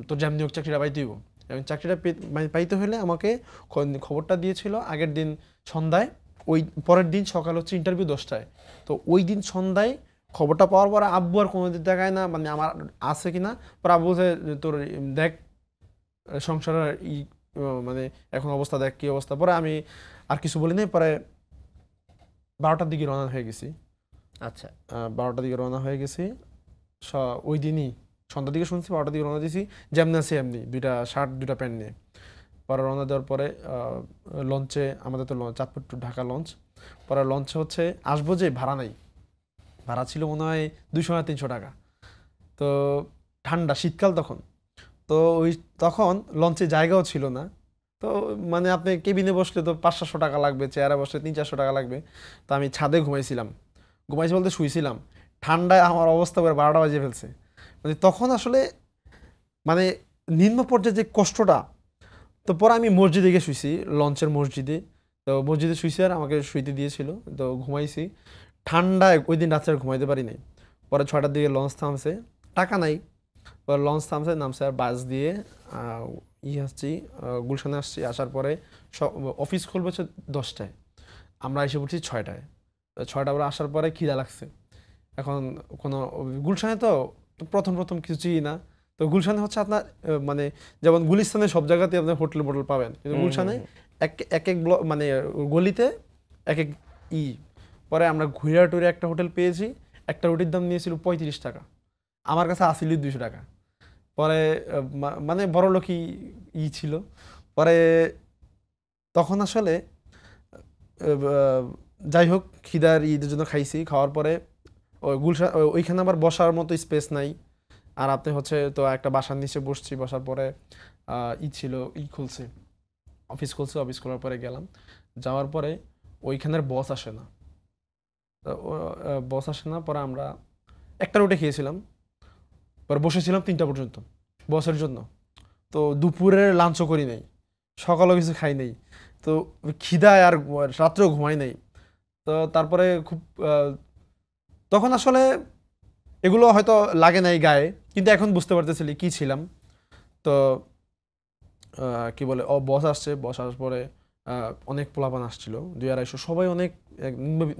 A: তোর যেমনি হোক চাকরিটা পাইতে হইব। এবং চাকরিটা মানে পাইতে হলে আমাকে খবরটা দিয়েছিল আগের দিন সন্ধ্যায়, ওই পরের দিন সকাল হচ্ছে ইন্টারভিউ 10টায়। তো ওই দিন সন্ধ্যায় খবরটা পাওয়ার পরে আব্বু আর কোনো দিন দেখায় না মানে আমার আছে কিনা। পর আব্বু বলছে তোর দেখ সংসারের মানে এখন অবস্থা দেখ কী অবস্থা। পরে আমি আর কিছু বলি নাই, পরে 12টার দিকে রওনা হয়ে গেছি।
B: আচ্ছা,
A: 12টার দিকে রওনা হয়ে গেছি। ওই দিনই সন্ধ্যার দিকে শুনছি, 12টার দিকে রওনা দিয়েছি, যেমনি আছে এমনি 2টা শার্ট 2টা প্যান্ট নিয়ে। পরে রওনা দেওয়ার পরে লঞ্চে, আমাদের তো চাঁদপুর টু ঢাকা লঞ্চ। পরে লঞ্চে হচ্ছে আসবো যে ভাড়া নাই, ভাড়া ছিল মনে হয় 200-300 টাকা। তো ঠান্ডা শীতকাল তখন, তো ওই তখন লঞ্চে জায়গাও ছিল না। তো মানে আপনি কেবিনে বসলে তো 500-700 টাকা লাগবে, চেয়ারে বসলে 300-400 টাকা লাগবে। তো আমি ছাদে ঘুমাইছি বলতে শুয়েছিলাম, ঠান্ডায় আমার অবস্থা করে 12টা বাজে ফেলছে। মানে তখন আসলে মানে নিম্ন পর্যায়ে যে কষ্টটা। তো পরে আমি মসজিদে গিয়ে শুইছি, লঞ্চের মসজিদে। তো মসজিদে শুইছি আর আমাকে শুইতে দিয়েছিল, তো ঘুমাইছি। ঠান্ডায় ওই দিন রাত্রে আর ঘুমাইতে পারি নাই। পরে 6টার দিকে লঞ্চ থামছে, টাকা নাই। পরে লঞ্চ নামছে আর বাস দিয়ে আসছি, গুলশানে আসছি। আসার পরে সব অফিস খুলবে হচ্ছে 10টায়, আমরা এসে পড়ছি 6টায়। 6টা পরে আসার পরে খিদা লাগছে। এখন কোনো গুলশানে তো প্রথম কিছুই না। তো গুলশানে হচ্ছে আপনার মানে যেমন গুলিস্তানে সব জায়গাতে আপনার হোটেল পাবেন, কিন্তু গুলশানে এক এক মানে গলিতে এক এক পরে আমরা ঘুরে টুরে একটা হোটেল পেয়েছি, একটা রুটির দাম নিয়েছিল 35 টাকা, আমার কাছে আসিল 200 টাকা। পরে মানে বড় লোকই ছিল। পরে তখন আসলে যাই হোক খিদার ঈদের জন্য খাইছি, খাওয়ার পরে ওই গুলশান ওইখানে আবার বসার মতো স্পেস নাই। আর আপনি হচ্ছে তো একটা বাসার নিচে বসছি, বসার পরে ছিল খুলছে, অফিস খুলছে, অফিস খোলার পরে গেলাম। যাওয়ার পরে ওইখানের বস আসে না। তো বস আসে না, পরে আমরা একটা রুটি খেয়েছিলাম, পরে বসেছিলাম 3টা পর্যন্ত বসের জন্য। তো দুপুরের লাঞ্চও করি নাই, সকালেও কিছু খাই নাই। তো খিদায় আর রাত্রেও ঘুমাই নাই। তো তারপরে খুব তখন আসলে এগুলো হয়তো লাগে নাই গায়ে, কিন্তু এখন বুঝতে পারতেছিলি কি ছিলাম। তো কি বলে বস আসছে, বস আসার পরে অনেক পোলাপান আসছিল, 200-250, সবাই অনেক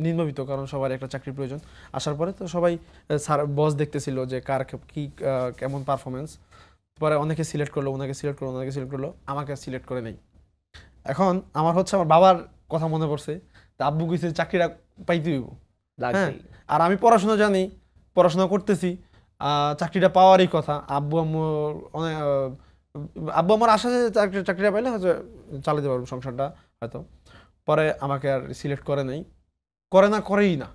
A: নিম্নবিত্ত, কারণ সবার একটা চাকরির প্রয়োজন। আসার পরে তো সবাই স্যার বস দেখতেছিল যে কার কি কেমন পারফরমেন্স। পরে অনেকে সিলেক্ট করলো, ওনাকে সিলেক্ট করলো, ওনাকে সিলেক্ট করলো, আমাকে সিলেক্ট করে নেই। এখন আমার হচ্ছে আমার বাবার কথা মনে পড়ছে, তা আব্বু কইছে চাকরিটা পাইতে হইব। হ্যাঁ, আর আমি পড়াশোনা জানি, পড়াশোনা করতেছি, চাকরিটা পাওয়ারই কথা। আব্বু আমার আশা যে চাকরিটা পাইলে হয়তো চালাতে পারবো সংসারটা হয়তো। পরে আমাকে আর সিলেক্ট করে নাই, করেই না।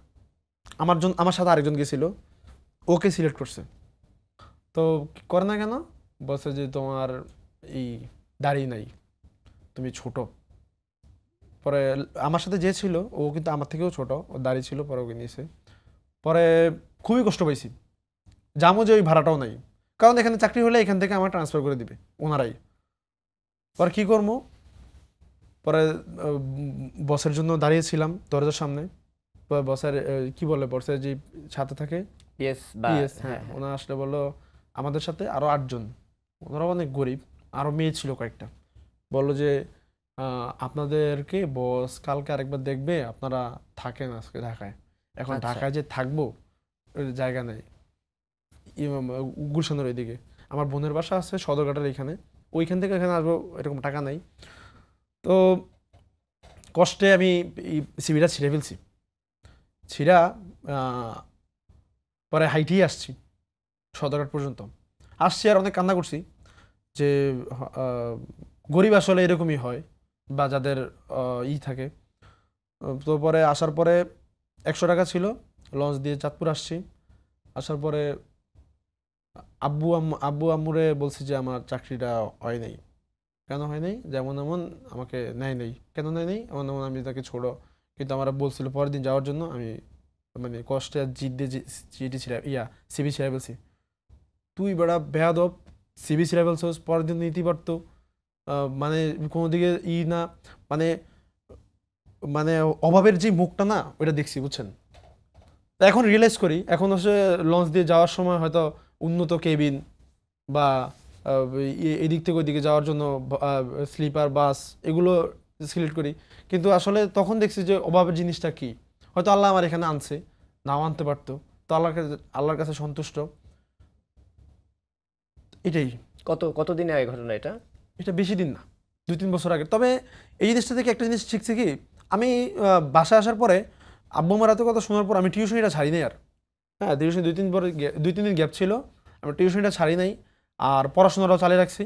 A: আমার সাথে আরেকজন গেছিল, ওকে সিলেক্ট করছে। তো করে না কেন, বলছে যে তোমার এই দাড়ি নাই, তুমি ছোট। পরে আমার সাথে যে ছিল ও কিন্তু আমার থেকেও ছোট, ও দাড়ি ছিল, পরে ওকে নিয়েছে। পরে খুবই কষ্ট পাইছি, যাবো যে ওই ভাড়াটাও নাই, কারণ এখানে চাকরি হলে এখান থেকে আমার ট্রান্সফার করে দিবে ওনারাই। পরে কি করবো, পরে বসের জন্য দাঁড়িয়েছিলাম দরজার সামনে। পরে বসের কি বলে, বসের যে সাথে থাকে
B: পিএস বা
A: পিএস, হ্যাঁ, ওনার আসলে বললো আমাদের সাথে আরো 8 জন, ওনারা অনেক গরিব, আরো মেয়ে ছিল কয়েকটা। বললো যে আপনাদেরকে বস কালকে আরেকবার দেখবে, আপনারা থাকেন আজকে ঢাকায়। এখন
B: আচ্ছা।
A: ঢাকায় যে থাকবো ওই জায়গা নেই, গুলশানের ওইদিকে আমার বোনের বাসা আছে সদরঘাটের এইখানে, ওইখান থেকে এখানে আসবো এরকম টাকা নাই। তো কষ্টে আমি এই সিভিটা ছিঁড়ে ফেলছি, ছিঁড়া পরে হাইটেই আসছি সদরঘাট পর্যন্ত। আসছি আর অনেক কান্না করছি যে গরিব আসলে এরকমই হয়, বা যাদের থাকে। তো পরে আসার পরে 100 টাকা ছিল, লঞ্চ দিয়ে চাঁদপুর আসছি। আসার পরে আব্বু আম্মুরে বলছি যে আমার চাকরিটা হয় নাই। কেন হয় নাই, যেমন এমন আমাকে নেয় নেই, কেন নেয় নেই, এমন এমন আমি তাকে ছোড়ো। কিন্তু আমার বলছিল পরের দিন যাওয়ার জন্য, আমি মানে কষ্টে আর জিদ দিয়ে চিঠি ছিঁড়ে সিবি ছিঁড়ে ফেলছি। তুই বেড়া বেয়াদব, সিবি ছিঁড়ে ফেলছোস, পরের দিন নিতেই পারতো। মানে কোনো দিকে না, মানে মানে অভাবের যে মুখটা না, ওইটা দেখছি, বুঝছেন। তা এখন রিয়েলাইজ করি, এখন হচ্ছে লঞ্চ দিয়ে যাওয়ার সময় হয়তো উন্নত কেবিন বা এদিক থেকে ওইদিকে যাওয়ার জন্য স্লিপার বাস এগুলো সিলেক্ট করি, কিন্তু আসলে তখন দেখছি যে অভাবের জিনিসটা কি। হয়তো আল্লাহ আমার এখানে আনছে, নাও আনতে পারতো, তো আল্লাহর কাছে সন্তুষ্ট, এটাই।
B: কতদিনে এই ঘটনা এটা?
A: এটা বেশি দিন না, 2-3 বছর আগে। তবে এই জিনিসটা থেকে একটা জিনিস শিখছি কি, আমি বাসায় আসার পরে আব্বু আমার এত কথা শোনার পর আমি টিউশনিটা ছাড়ি নাই আর। হ্যাঁ, টিউশন 2-3 দিন গ্যাপ ছিল, আমি টিউশনিটা ছাড়ি নাই, আর পড়াশোনাটাও চালিয়ে রাখছি।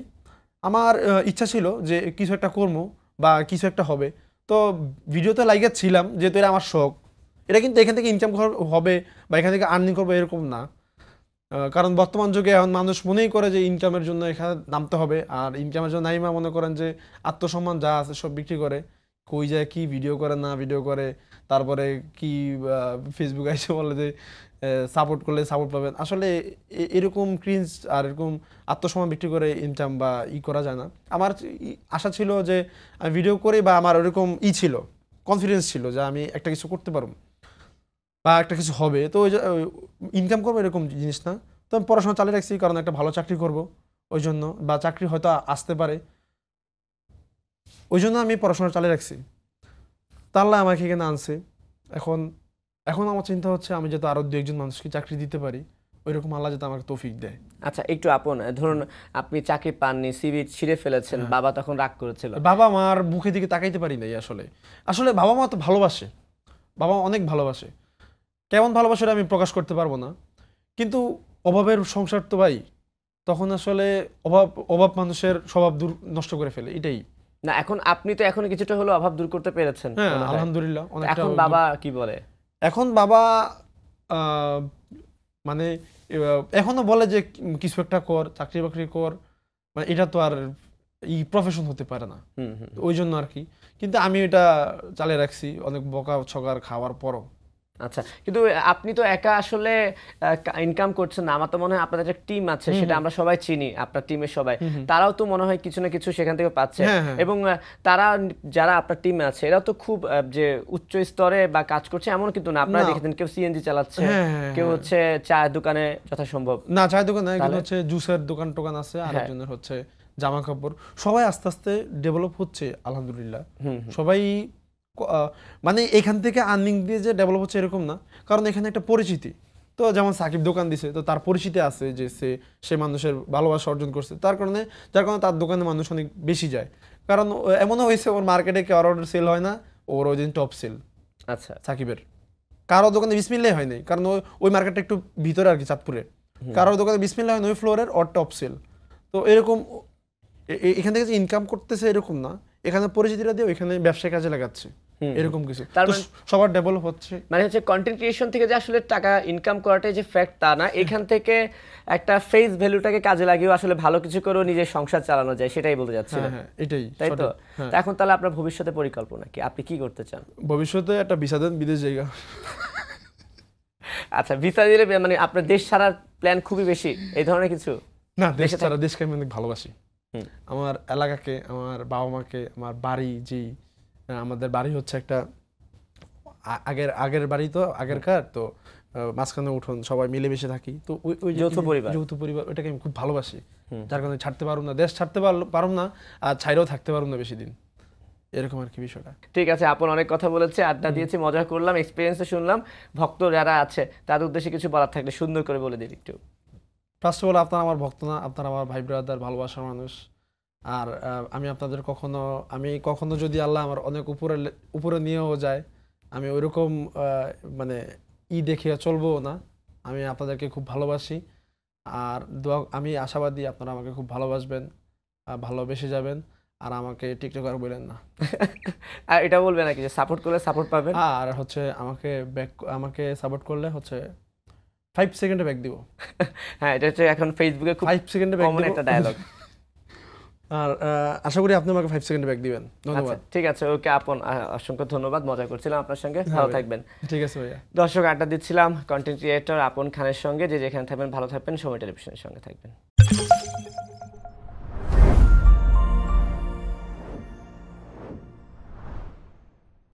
A: আমার ইচ্ছা ছিল যে কিছু একটা করবো বা কিছু একটা হবে। তো ভিডিওতে লাইকে ছিলাম যেহেতু এটা আমার শখ, এটা কিন্তু এখান থেকে ইনকাম হবে বা এখান থেকে আর্নিং করবো এরকম না। কারণ বর্তমান যুগে এখন মানুষ মনেই করে যে ইনকামের জন্য এখানে নামতে হবে, আর ইনকামের জন্য নাইমা মনে করেন যে আত্মসম্মান যা আছে সব বিক্রি করে, কই যায় কি ভিডিও করে না ভিডিও করে, তারপরে কি ফেসবুক এসে বলে যে সাপোর্ট করলে সাপোর্ট পাবেন। আসলে এরকম ক্রিঞ্জ আর এরকম আত্মসম্মান বিক্রি করে ইনকাম বা করা যায় না। আমার আশা ছিল যে আমি ভিডিও করি, বা আমার ওরকম ছিল, কনফিডেন্স ছিল যে আমি একটা কিছু করতে পারবো বা একটা কিছু হবে। তো ওই যে ইনকাম করবো এরকম জিনিস না। তো আমি পড়াশোনা চালিয়ে রাখছি, কারণ একটা ভালো চাকরি করব ওই জন্য, বা চাকরি হয়তো আসতে পারে ওই জন্য আমি পড়াশোনা চালিয়ে রাখছি। তা আল্লাহ আমাকে এখানে আনছে। এখন এখন আমার চিন্তা হচ্ছে আমি যাতে আরো 2-1 মানুষকে চাকরি দিতে পারি, ওইরকম আল্লাহ যাতে আমাকে তৌফিক দেয়।
B: আচ্ছা, একটু আপন ধরুন আপনি চাকরি পাননি, সিভি ছিঁড়ে ফেলেছেন, বাবা তখন রাগ করেছিল।
A: বাবা মার মুখের দিকে তাকাইতে পারি নাই আসলে। আসলে বাবা মা তো ভালোবাসে, বাবা অনেক ভালোবাসে, কেমন ভালোবাসে আমি প্রকাশ করতে পারবো না। কিন্তু অভাবের সংসার তো ভাই, তখন আসলে অভাব অভাব মানুষের স্বভাব নষ্ট করে ফেলে, এটাই।
B: না, এখন আপনি তো এখন কিছুটা হলো অভাব দূর করতে পেরেছেন।
A: হ্যাঁ, আলহামদুলিল্লাহ অনেকটা।
B: এখন বাবা কি বলে?
A: এখন বাবা মানে এখনো বলে যে কিছু একটা কর, চাকরি বাকরি কর, মানে এটা তো আর প্রফেশন হতে পারে না, ওই জন্য আর কি। কিন্তু আমি এটা চালিয়ে রাখছি অনেক বকা ছকার খাওয়ার পরও।
B: আচ্ছা, কিন্তু আপনি তো একা আসলে ইনকাম করছেন না। আমার তো মনে হয় আপনাদের একটা টিম আছে, সেটা আমরা সবাই চিনি, আপনার টিমের সবাই, তারাও তো মনে হয় কিছু না কিছু সেখান থেকে পাচ্ছে। এবং তারা যারা আপনার টিমে আছে এরাও তো খুব যে উচ্চ স্তরে বা কাজ করছে এমন কিন্তু না। আপনারা দেখেছেন কেউ সিএনজি চালাচ্ছে, কেউ হচ্ছে চায়ের দোকানে যথাসম্ভব,
A: না চায়ের দোকান নাই, হচ্ছে জুসের দোকান টোকান আছে, আরেকজনের হচ্ছে জামা কাপড়। সবাই আস্তে আস্তে ডেভেলপ হচ্ছে আলহামদুলিল্লাহ। সবাই মানে এখান থেকে আর্নিং দিয়ে যে ডেভেলপ হচ্ছে এরকম না, কারণ এখানে একটা পরিচিতি। তো যেমন সাকিব দোকান দিছে, তো তার পরিচিতি আছে যে সে মানুষের ভালোবাসা অর্জন করছে, যার কারণে তার দোকানে মানুষ অনেক বেশি যায়। কারণ এমনও হয়েছে ওর মার্কেটে কারো সেল হয় না, ওর ওই দিন টপ সেল। আচ্ছা, সাকিবের কারো দোকানে বিসমিল্লাই হয় নাই, কারণ ওই মার্কেটটা একটু ভিতরে আর কি, চাঁদপুরে। কারোর দোকানে বিসমিল্লাহ হয় না, ওই ফ্লোরের ওর টপ সেল। তো এরকম এখান থেকে যে ইনকাম করতেছে এরকম না, এখানে পরিচিতিটা দিয়ে ওইখানে ব্যবসায় কাজে লাগাচ্ছে। এরকম কিছু
B: তার
A: তো সবার ডেভেলপ হচ্ছে।
B: মানে হচ্ছে কন্টেন্ট ক্রিয়েশন থেকে যে আসলে টাকা ইনকাম করাটাই যে ফ্যাক্ট তা না, এখান থেকে একটা ফেস ভ্যালুটাকে কাজে লাগিয়েও আসলে ভালো কিছু করেও নিজের সংসার চালানো যায়, সেটাই বলতে যাচ্ছি।
A: হ্যাঁ এটাই
B: তাই তো?
A: সঠিক। হ্যাঁ।
B: তা এখন তাহলে আপনার ভবিষ্যতে পরিকল্পনা কি, আপনি কি করতে চান?
A: ভবিষ্যতে একটা ভিসা দেন, বিদেশ জায়গা।
B: আচ্ছা, ভিসা দিলে মানে আপনার দেশ ছাড়ার প্ল্যান খুবই বেশি, এই ধরনের কিছু?
A: না, দেশ ছাড়া, দেশকে আমি অনেক ভালোবাসি। আমার এলাকাকে, আমার বাবা মাকে, আমার বাড়ি, যেই আমাদের বাড়ি হচ্ছে একটা আগের বাড়ি, তো আগেরকার তো মাঝখানে উঠোন, সবাই মিলেমিশে থাকি, তো ওই
B: যৌথ পরিবার,
A: ওইটাকে আমি খুব ভালোবাসি, যার কারণে ছাড়তে পারুম না, দেশ ছাড়তে পারুম না, আর ছাইরেও থাকতে পারুম না বেশি দিন, এরকম আর কি বিষয়টা।
B: ঠিক আছে, আপন অনেক কথা বলেছে, আড্ডা দিয়েছি, মজা করলাম, এক্সপিরিয়েন্সে শুনলাম। ভক্ত যারা আছে তাদের উদ্দেশ্যে কিছু বলার থাকলে সুন্দর করে বলে দিন একটু।
A: ফার্স্ট অফ অল, আপনারা আমার ভক্ত না, আপনারা আমার ভাই ব্রাদার, ভালোবাসার মানুষ। আর আমি আপনাদের কখনো যদি আল্লাহ আমার অনেক উপরে নিয়েও যায়, আমি ওইরকম মানে দেখে চলবো না। আমি আপনাদেরকে খুব ভালোবাসি, আর আমি আশাবাদী আপনারা আমাকে খুব ভালোবাসবেন, ভালোবেসে যাবেন, আর আমাকে টিকটক আর বলেন না।
B: আর এটা বলবে নাকি যে সাপোর্ট করলে সাপোর্ট পাবেন?
A: আর হচ্ছে আমাকে সাপোর্ট করলে হচ্ছে 5 সেকেন্ডে ব্যাক দিব।
B: হ্যাঁ, এটা হচ্ছে এখন ফেসবুকে খুব
A: 5 সেকেন্ডে ব্যাক
B: কমন
A: দিব
B: একটা ডায়ালগ।
A: আর আশা করি আপনি আমাকে 5 সেকেন্ডে ব্যাক দিবেন। ধন্যবাদ।
B: ঠিক আছে, ওকে আপন, অসংখ্য ধন্যবাদ, মজা করছিলাম আপনার সঙ্গে, ভালো থাকবেন।
A: ঠিক আছে ভাইয়া।
B: দর্শক, আড্ডা দিচ্ছিলাম কন্টেন্ট ক্রিয়েটর আপন খানের সঙ্গে, যে যেখানে থাকবেন ভালো থাকবেন, সময় টেলিভিশনের সঙ্গে থাকবেন।